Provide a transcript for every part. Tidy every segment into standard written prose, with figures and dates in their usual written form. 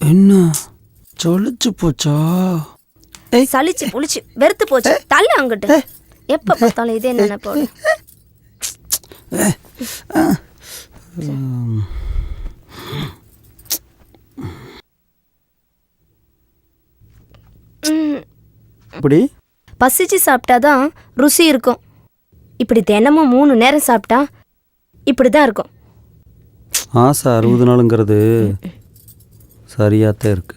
என்ன சலிச்சு போச்சா? சலிச்சு புளிச்சு வெறுத்து போச்சு. தள்ள அங்கிட்டு. எப்ப பார்த்தாலும் இதே நினைப்போடு. இப்படி பசிச்சு சாப்பிட்டாதான் ருசி இருக்கும். இப்படி தினமும் 3 நேரம் சாப்பிட்டா இப்படிதான் இருக்கும். ஆசை 60 நாளுங்கிறது சரியாத்தான் இருக்கு.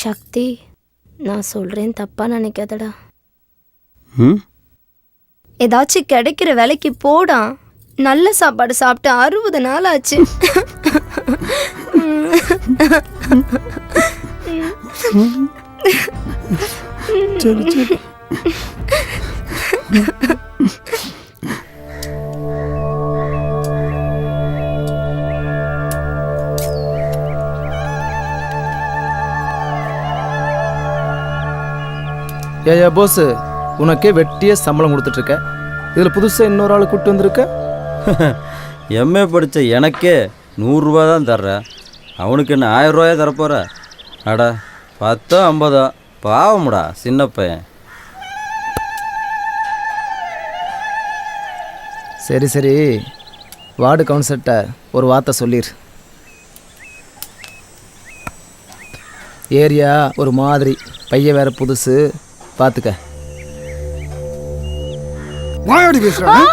சக்தி, நான் சொல்றேன் தப்பா நினைக்காதடா. ஏதாச்சும் கிடைக்கிற வேலைக்கு போடா. நல்ல சாப்பாடு சாப்பிட்டு 60 நாள் ஆச்சு. சரி சரி. ஏயா போஸ், உனக்கே வெட்டியே சம்பளம் கொடுத்துட்டு இருக்க. இதில் புதுசாக இன்னொரு ஆள் கூப்பிட்டு வந்திருக்க. எம்ஏ படித்த எனக்கே 100 ரூபா தான் தர்றேன். அவனுக்கு என்ன 1000 ரூபாயா தரப்போற? அடா 10 50 பாவமுடா சின்ன பையன். சரி சரி, வார்டு கவுன்சிலர்கிட்ட ஒரு வார்த்தை சொல்லிடு. ஏரியா ஒரு மாதிரி, பையன் வேற புதுசு, பார்த்துக்க. வாயாடி பேசுறேன்.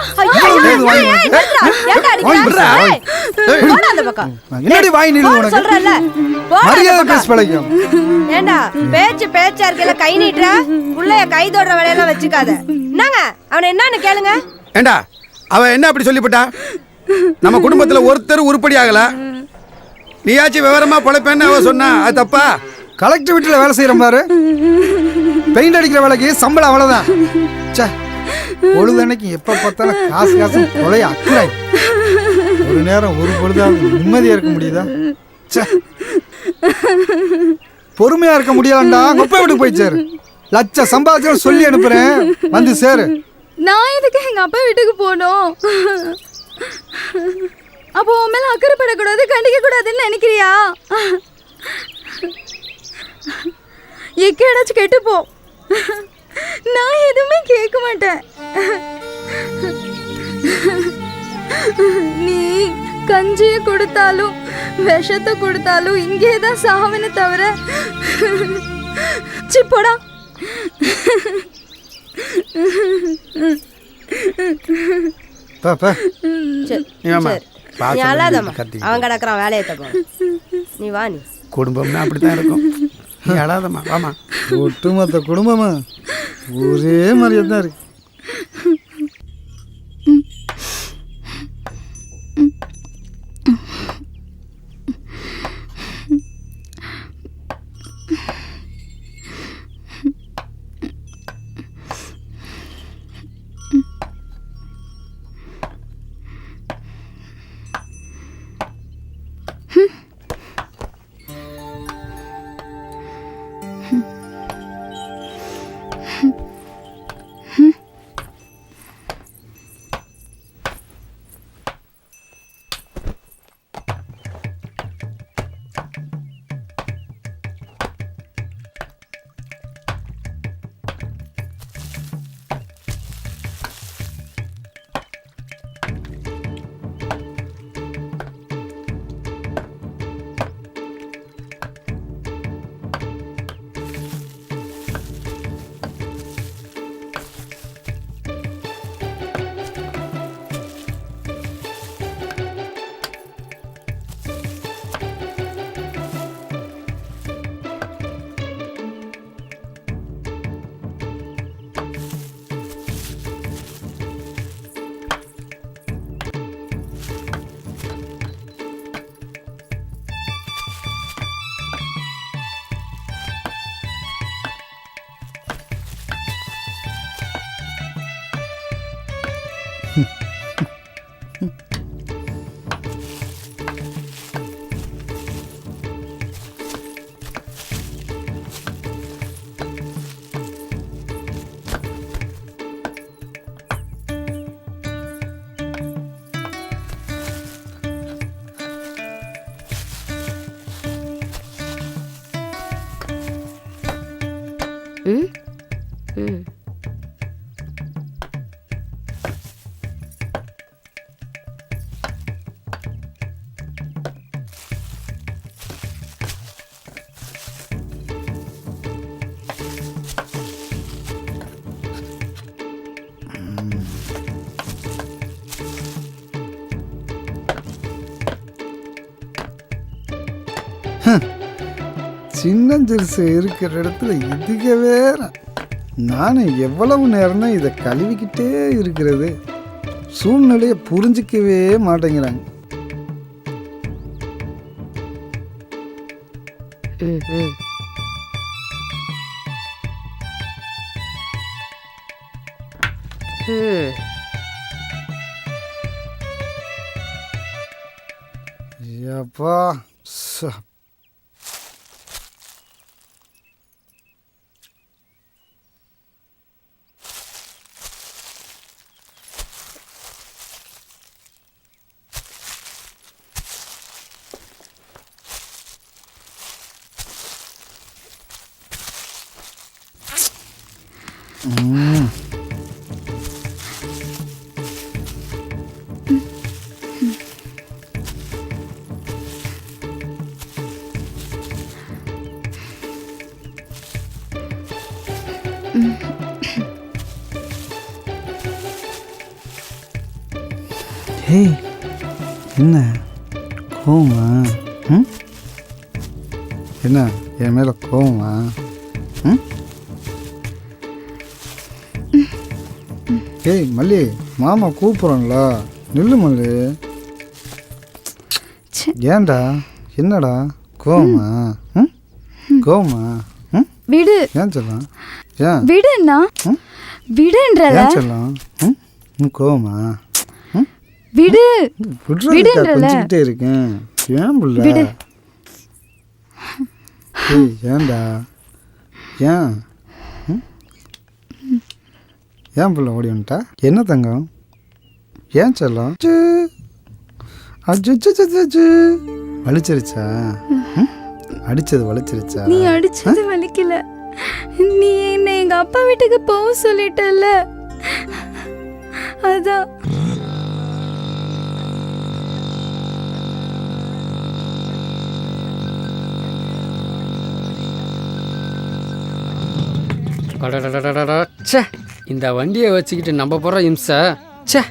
என்னடி வாய் நீளு உனக்கு? சொல்றல மரியாதை பேச பழகும். ஏண்டா பேச்சா இருக்கல, கை நீட்ற புள்ளைய கை தொடுற வேலையெல்லாம் வச்சுக்காத. என்னங்க அவனை என்னன்னு கேளுங்க. ஏண்டா அவ என்ன அப்படி சொல்லிவிட்டா? நம்ம குடும்பத்துல ஒருத்தர் உருப்படி ஆகல, நீயாச்சும் விவரமா பொழைப்பேன்னு அவ சொன்னா அது தப்பா? கலெக்டர் வீட்டுல வேலை செய்யற பாரு, பெயிண்ட் அடிக்கிற வேலைக்கு சம்பளம் அவ்வளவுதான். பொழுதன்னைக்கு எப்ப பார்த்தாலும் காசு காசு கொலைய அக்கறை. ஒரு நேரம் ஒரு பொழுதாவது நிம்மதியா இருக்க முடியுதா? பொறுமையா இருக்க முடியலண்டா. கொப்பை வீட்டுக்கு போய் சேரு. லட்ச சம்பாதிச்சு சொல்லி அனுப்புறேன், வந்து சேரு. நான் எதுக்கு எங்க அப்பா வீட்டுக்கு போனோம்? அப்போ உன் மேல அக்கறைப்படக்கூடாது, கண்டிக்க கூடாதுன்னு நினைக்கிறியா? எக்கேடாச்சும் கெட்டு போ, நான் எதுவுமே கேட்க மாட்டேன். நீ கஞ்சியை கொடுத்தாலும் விஷத்தை கொடுத்தாலும் இங்கே தான் சாவனை தவிர சிப்போடா. அவன் கிடக்குறான் வேலையை தப்ப. நீ வா, நீ குடும்பம்னா அப்படித்தான் இருக்கும். நீ அழாதம்மா, வாமா. ஒட்டுமொத்த குடும்பமா ஒரே மாதிரியே தான் இருக்கு. ம் ம் சின்னஞ்சிறுசு இருக்கிற இடத்துல இதுக்கு வேற நானும் எவ்வளவு நேரம் தான் இதை கழுவிக்கிட்டே இருக்கிறது. சூழ்நிலையை புரிஞ்சிக்கவே மாட்டேங்கிறாங்க. ம் ம் ம் அப்பா ஏய் என்ன கோவமா? ம் என்ன என் மேலே கோவமா? ம் ஏய் மல்லி, மாமா கூப்பிட்றோம்ல, நில்லு மல்லி. ஏன்டா என்னடா கோவமா? ம் கோவமா? ம் விடு ஏன் சொல்லலாம்? ஏன் விடுண்ணா விடுன்றல ஏன் சொல்லலாம்? ம் கோவமா? விடு விடுறதுக்கா கொஞ்சிக்கிட்டே இருக்கேன். ஏன் புள்ள? ஏய் ஏன்டா ஏன் ஏன் புள்ள ஓடி வந்துட்டா? என்ன தங்கம்? ஏன் செல்லம்? அஜு வலிச்சிருச்சா? அடிச்சது வலிச்சிருச்சா? நீ அடிச்சது வலிக்கல. நீ என்ன எங்க அப்பா வீட்டுக்கு போக சொல்லிட்டல, அதான். ச்சே, இந்த வண்டியை வச்சுக்கிட்டு நம்ம போகிற இம்சை, ச்சே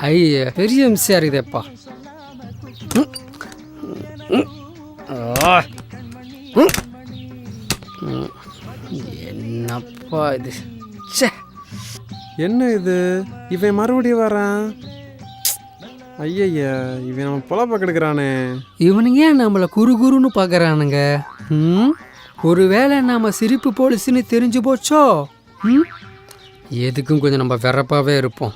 ஐய பெரிய இம்சையாக இருக்குதேப்பா. என்னப்பா இது? ச்சே, என்ன இது? இவன் மறுபடியும் வரான். ஐயய்யா, இவன் நம்ம பொழப்ப கெடுக்கிறானே. இவனுங்க ஏன் நம்மளை குறு குருன்னு பார்க்குறானுங்க? ஒருவேளை நாம் சிரிப்பு போலீஸ்ன்னு தெரிஞ்சு போச்சோ? எதுக்கும் கொஞ்சம் நம்ம வெறப்பாகவே இருப்போம்.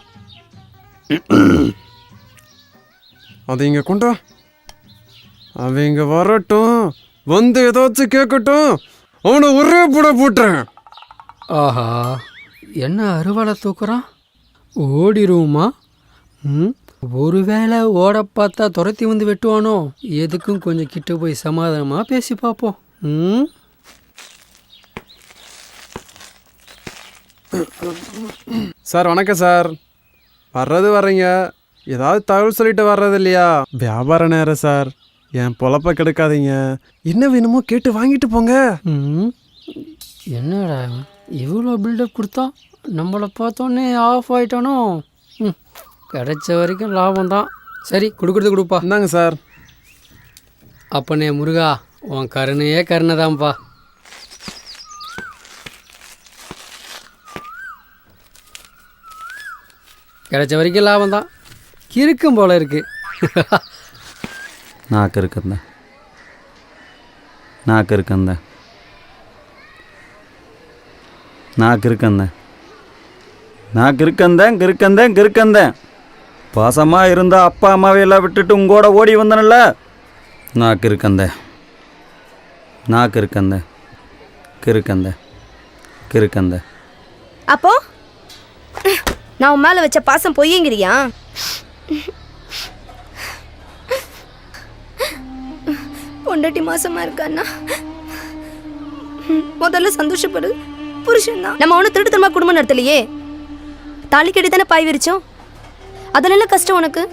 அதை இங்கே கொண்டா, அவன் இங்கே வரட்டும், வந்து ஏதாச்சும் கேட்கட்டும், அவனை ஒரே போட போட்டேன். ஆஹா, என்ன அருவாளை தூக்குறான்? ஓடிடுவோமா? ஒருவேளை ஓட பார்த்தா துரத்தி வந்து வெட்டுவானோ? எதுக்கும் கொஞ்சம் கிட்ட போய் சமாதானமாக பேசி பார்ப்போம். சார் வணக்கம் சார். வர்றது வர்றீங்க, ஏதாவது தகவல் சொல்லிட்டு வர்றது இல்லையா? வியாபார நேரம் சார், என் பொழப்ப கெடுக்காதீங்க. என்ன வேணுமோ கேட்டு வாங்கிட்டு போங்க. என்னடா இவ்வளோ பில்டப் கொடுத்தா, நம்மளை பார்த்தோன்னே ஆஃப் ஆகிட்டானோ? கிடைச்ச வரைக்கும் லாபம் தான். சரி, கொடுக்குறது கொடுப்பா. இந்தாங்க சார். அப்பனே முருகா, உன் கருணையே கருணை தான்ப்பா. கிடைச்ச வரைக்கும் லாபம் தான். கிறுக்கும் போல இருக்கு. நாக்கு இருக்கந்த நாக்கு இருக்கந்த நாக்கு இருக்கந்த நாக்கு இருக்கந்தேன் கிறுக்கந்தேன் கிறுக்கந்தேன். பாசமாக இருந்தால் அப்பா அம்மாவை எல்லாம் விட்டுட்டு உங்கூட ஓடி வந்தனல்ல. நாக்கு இருக்கந்த கிறுக்கந்த. அப்போ நான் உன் மேலே வச்ச பாசம் பொய்யுங்கிறியா? பொண்டாட்டி மாசமா இருக்கான்னா முதல்ல சந்தோஷப்படு. புருஷன் தான். நம்ம ஒன்றும் திருட்டுத்தனமா குடும்பம் நடத்தலையே. தாலி கட்டி தானே பாய் விரிச்சோம். அதில் என்ன கஷ்டம் உனக்கு?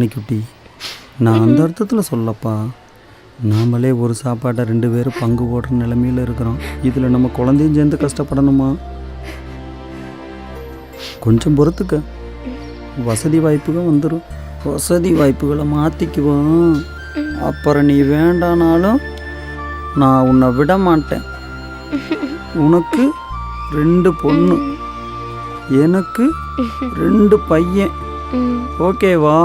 மணிக்குட்டி, நான் அந்த அர்த்தத்தில் சொல்லப்பா. நாமளே ஒரு சாப்பாட்டை 2 பேரும் பங்கு போடுற நிலைமையில் இருக்கிறோம். இதில் நம்ம குழந்தையும் சேர்ந்து கஷ்டப்படணுமா? கொஞ்சம் பொறுத்துக்க, வசதி வாய்ப்புகள் வந்துடும். வசதி வாய்ப்புகளை மாற்றிக்குவோம். அப்புறம் நீ வேண்டானாலும் நான் உன்னை விட மாட்டேன். உனக்கு 2 பொண்ணு, எனக்கு 2 பையன். ஓகேவா?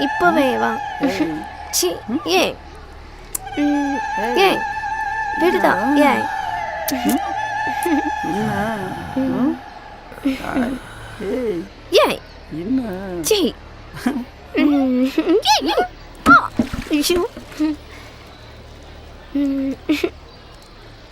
இப்பவே வா. சி ஏன் ஏன் விடுதா? ஏன் ஏன் சி ஐயோ